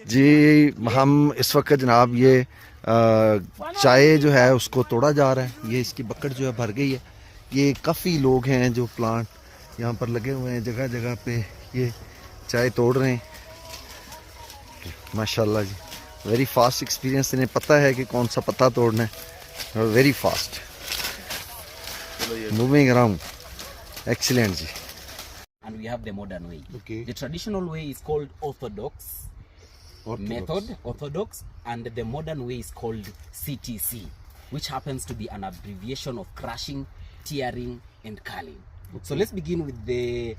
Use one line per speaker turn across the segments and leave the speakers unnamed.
जी हम इस वक्त जनाब ये चाय जो है उसको तोड़ा जा रहा है। ये इसकी बकेट जो है भर गई है। ये काफ़ी लोग हैं जो प्लांट यहाँ पर लगे हुए हैं, जगह जगह पे ये चाय तोड़ रहे हैं। माशाल्लाह जी, वेरी फास्ट एक्सपीरियंस। इन्हें पता है कि कौन सा पत्ता तोड़ना है। Very fast moving around. Excellent जी।
And we have the modern way.
Okay.
The traditional way is called orthodox method, orthodox, and the modern way is called CTC, which happens to be an abbreviation of crushing, tearing, and culling. Okay. So let's begin with the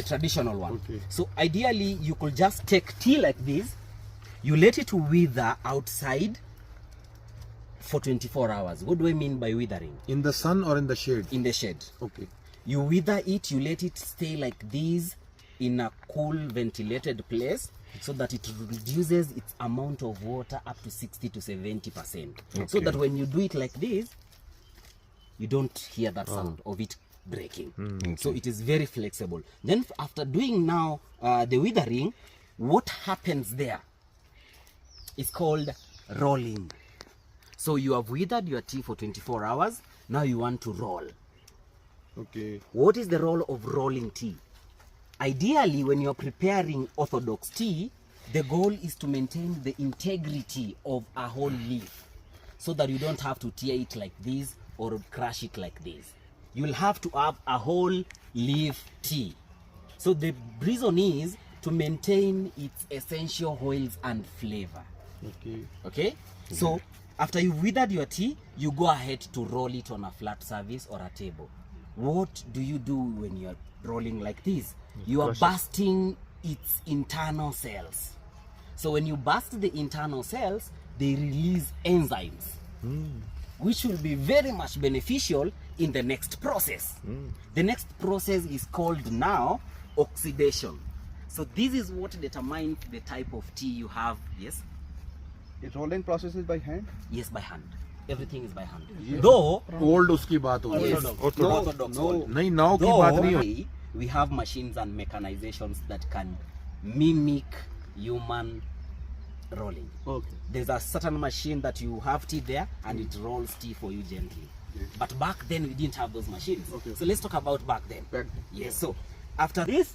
traditional one. Okay. So ideally, you could just take tea like this, you let it wither outside for 24 hours. What do I mean by withering?
In the sun or in the shade?
In the shade.
Okay.
You wither it, you let it stay like this in a cool, ventilated place so that it reduces its amount of water up to 60 to 70%. Okay. So that when you do it like this, you don't hear that sound of it breaking. Okay. So it is very flexible. Then after doing now the withering, what happens there is called rolling. So you have withered your tea for 24 hours. Now you want to roll.
Okay.
What is the role of rolling tea? Ideally, when you're preparing orthodox tea, the goal is to maintain the integrity of a whole leaf so that you don't have to tear it like this or crush it like this. You will have to have a whole leaf tea. So the reason is to maintain its essential oils and flavor.
Okay.
Okay? So after you've withered your tea, you go ahead to roll it on a flat surface or a table. What do you do when you're rolling like this? You are bursting its internal cells. So when you burst the internal cells, they release enzymes, which will be very much beneficial in the next process. The next process is called now oxidation. So this is what determines the type of tea you have. Yes?
The rolling process is by hand?
Yes, by hand. Everything is by hand. Though
Old उसकी बात हो रही है.
orthodox
नहीं, now की बात नहीं हो.
We have machines and mechanizations that can mimic human rolling.
Okay.
There's a certain machine that you have tea there and it rolls tea for you gently. But back then we didn't have those machines.
Okay.
So let's talk about back then.
Back then.
Yes. So after this,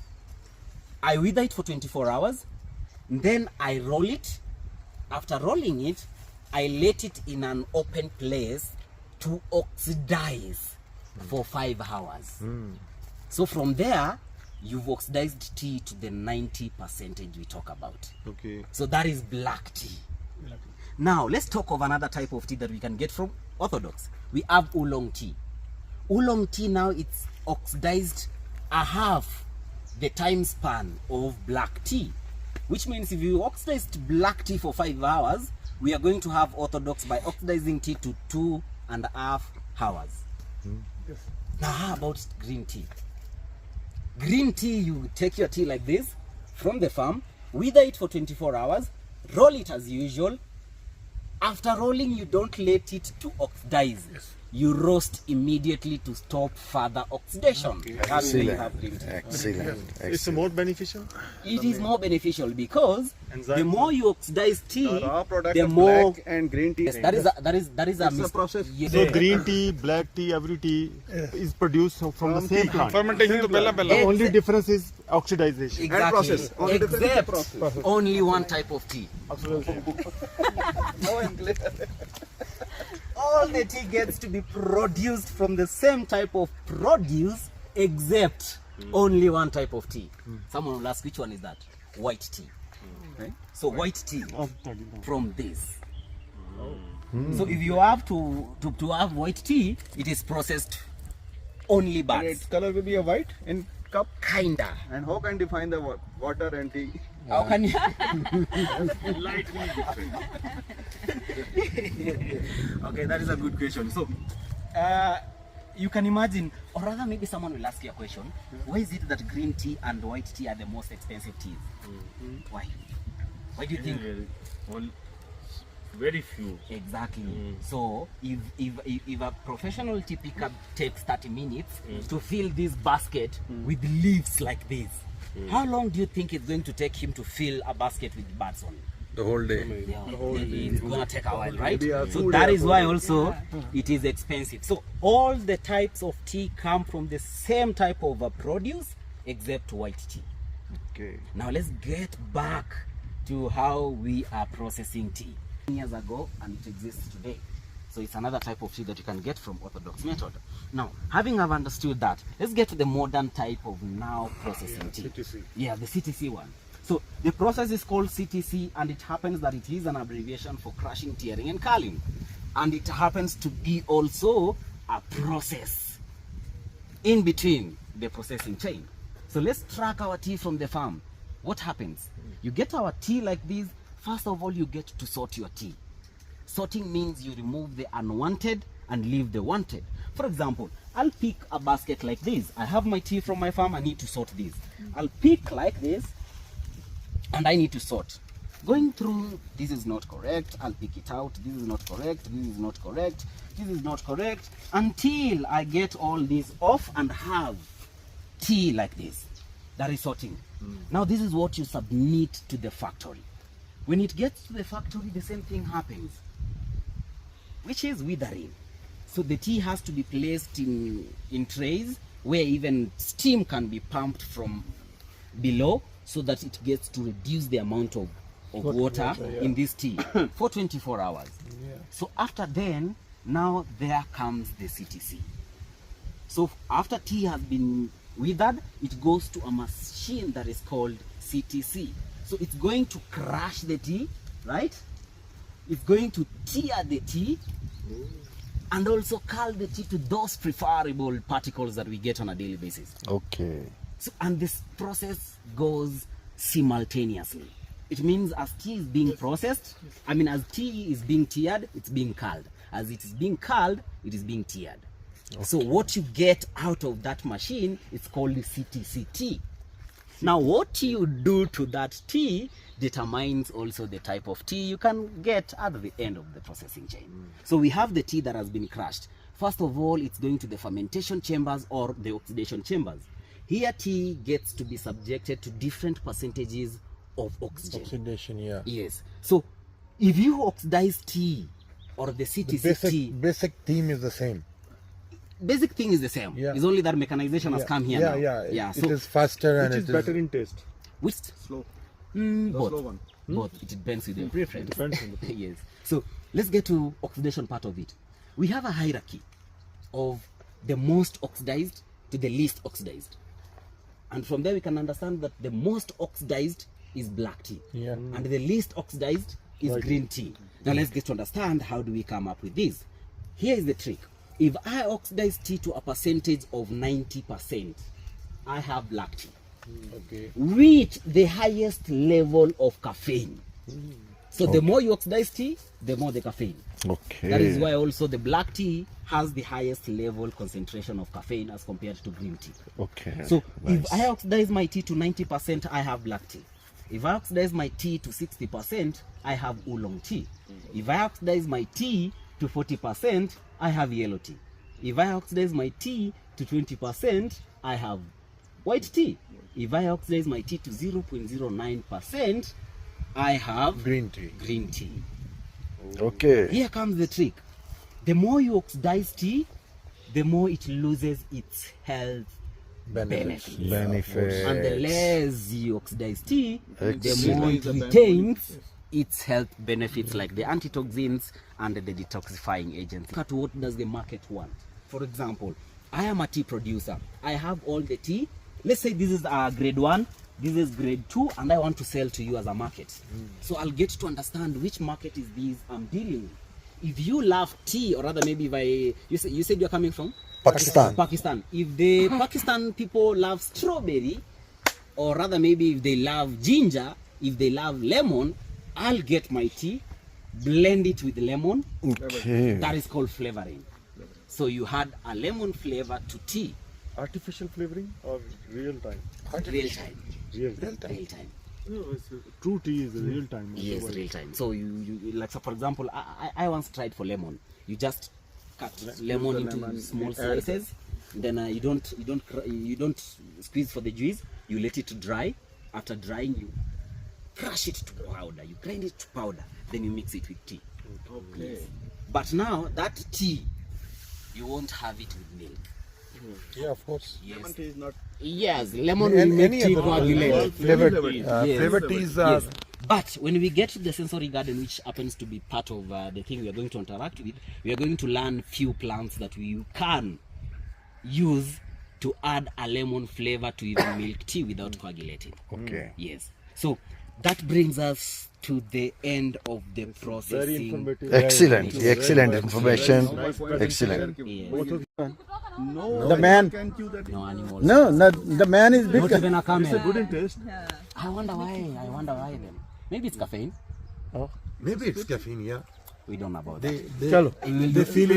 I wither it for 24 hours. Then I roll it. After rolling it, I let it in an open place to oxidize for 5 hours. So from there, you've oxidized tea to the 90% we talk about.
Okay.
So that is black tea. Now, let's talk of another type of tea that we can get from orthodox. We have oolong tea. Oolong tea now, it's oxidized a half the time span of black tea. Which means if you oxidized black tea for 5 hours, we are going to have orthodox by oxidizing tea to 2.5 hours.
Yes.
Now how about green tea? Green tea, you take your tea like this from the farm, wither it for 24 hours, roll it as usual. After rolling, you don't let it to oxidize.
Yes.
You roast immediately to stop further oxidation. That's when you have green tea.
Excellent.
It's more beneficial.
It is more beneficial because
Enzymes.
the more you oxidize tea,
The raw product
the
of
more
black and green tea.
yes, that is a
It's a process.
Yes.
So green tea, black tea, every tea is produced from the same plant.
Fermentation to
The only difference is oxidization.
Exactly.
process. Only difference is the
Except
process.
only one type of tea.
No English.
All the tea gets to be produced from the same type of produce, except only one type of tea. Someone will ask, which one is that? White tea. Okay? So white tea from this. So if you have to have white tea, it is processed only
And
buds.
its color will be a white in cup.
Kinda.
And how can define the water and tea?
How can you? Okay, that is a good question. So, you can imagine, or rather maybe someone will ask you a question. Why is it that green tea and white tea are the most expensive teas? Why? Why do you think?
Very few.
Exactly. So if a professional tea picker takes 30 minutes to fill this basket with leaves like this, How long do you think it's going to take him to fill a basket with buds on it?
The whole day.
It's gonna take a while, right?
Maybe a
So
2
that
days
is why
or-
also it is expensive. So all the types of tea come from the same type of produce except white tea.
Okay.
Now let's get back to how we are processing tea. Years ago, and it exists today. So it's another type of tea that you can get from orthodox method. Now, having have understood that, let's get to the modern type of now processing tea.
CTC.
Yeah, the CTC one. So the process is called CTC, and it happens that it is an abbreviation for crushing, tearing, and culling. And it happens to be also a process in between the processing chain. So let's track our tea from the farm. What happens? You get our tea like this. First of all, you get to sort your tea. Sorting means you remove the unwanted and leave the wanted. For example, I'll pick a basket like this. I have my tea from my farm. I need to sort this. I'll pick like this, and I need to sort. Going through, this is not correct. I'll pick it out. This is not correct. This is not correct. This is not correct. Until I get all these off and have tea like this. That is sorting. Now this is what you submit to the factory. When it gets to the factory, the same thing happens, which is withering. So the tea has to be placed in trays where even steam can be pumped from below, so that it gets to reduce the amount of water in this tea for 24 hours. So after then, now there comes the CTC. So after tea has been withered, it goes to a machine that is called CTC. So it's going to crush the tea, right? It's going to tear the tea and also cull the tea to those preferable particles that we get on a daily basis.
Okay.
So, and this process goes simultaneously. It means as tea is being processed, as tea is being teared, it's being culled. As it is being culled, it is being teared. Okay. So what you get out of that machine is called the CTC tea. Now what you do to that tea determines also the type of tea you can get at the end of the processing chain. So we have the tea that has been crushed. First of all, it's going to the fermentation chambers or the oxidation chambers. Here tea gets to be subjected to different percentages of oxygen.
Oxidation, yeah.
Yes. So if you oxidize tea or the CTC tea,
Basic theme is the same.
basic thing is the same.
Yeah.
It's only that mechanization has come here now.
Yeah.
So
It is faster and
Which
it
is better in taste?
which
Slow.
both.
Slow one.
Both. It depends with your preference.
Depends on the
Yes. So let's get to oxidation part of it. We have a hierarchy of the most oxidized to the least oxidized. And from there we can understand that the most oxidized is black tea.
Yeah.
And the least oxidized is
White
green tea. Now let's get to understand how do we come up with this. Here is the trick. If I oxidize tea to a percentage of 90%, I have black tea.
Okay.
Reach the highest level of caffeine. So the more you oxidize tea, the more the caffeine.
Okay.
That is why also the black tea has the highest level concentration of caffeine as compared to green tea.
Okay.
So
nice.
if I oxidize my tea to 90%, I have black tea. If I oxidize my tea to 60%, I have oolong tea. If I oxidize my tea to 40%, I have yellow tea. If I oxidize my tea to 20%, I have white tea. If I oxidize my tea to 0.09%, I have
Green tea.
green tea.
Okay.
Here comes the trick. The more you oxidize tea, the more it loses its health benefits.
Benefits.
And the less you oxidize tea, the
Excellent.
more it retains its health benefits like the antitoxins and the detoxifying agents. Look at what does the market want. For example, I am a tea producer. I have all the tea. Let's say this is grade 1, this is grade 2, and I want to sell to you as a market. So I'll get to understand which market is this I'm dealing with. If you love tea, or rather maybe if you said you're coming from? Pakistan. If the Pakistan people love strawberry, or rather maybe if they love ginger, if they love lemon, I'll get my tea, blend it with lemon.
Okay.
That is called flavoring. So you had a lemon flavor to tea.
Artificial flavoring or real time?
Real time.
Real time.
Real time.
No, true tea is real time.
Yes, real time. So you like, so for example, I once tried for lemon. You just cut lemon into small slices, Then you don't squeeze for the juice. You let it dry. After drying, you crush it to powder. You grind it to powder. Then you mix it with tea.
Okay.
Yes. But now that tea, you won't have it with milk.
Yeah, of course.
Yes.
Lemon tea is not.
Yes, lemon will make tea coagulate.
Flavored
Yes.
flavored teas
Yes. But when we get to the sensory garden, which happens to be part of the thing we are going to interact with, we are going to learn few plants that we can use to add a lemon flavor to even milk tea without coagulating.
Okay.
Yes. So that brings us to the end of the processing.
Very informative.
Excellent, excellent information. Excellent.
Yes.
No.
The man-
Can chew that.
No animals.
No, the man is big.
Not even a camel.
Good in taste.
I wonder why. Then. Maybe it's caffeine.
Maybe it's caffeine, yeah.
We don't know about that.
They feel it.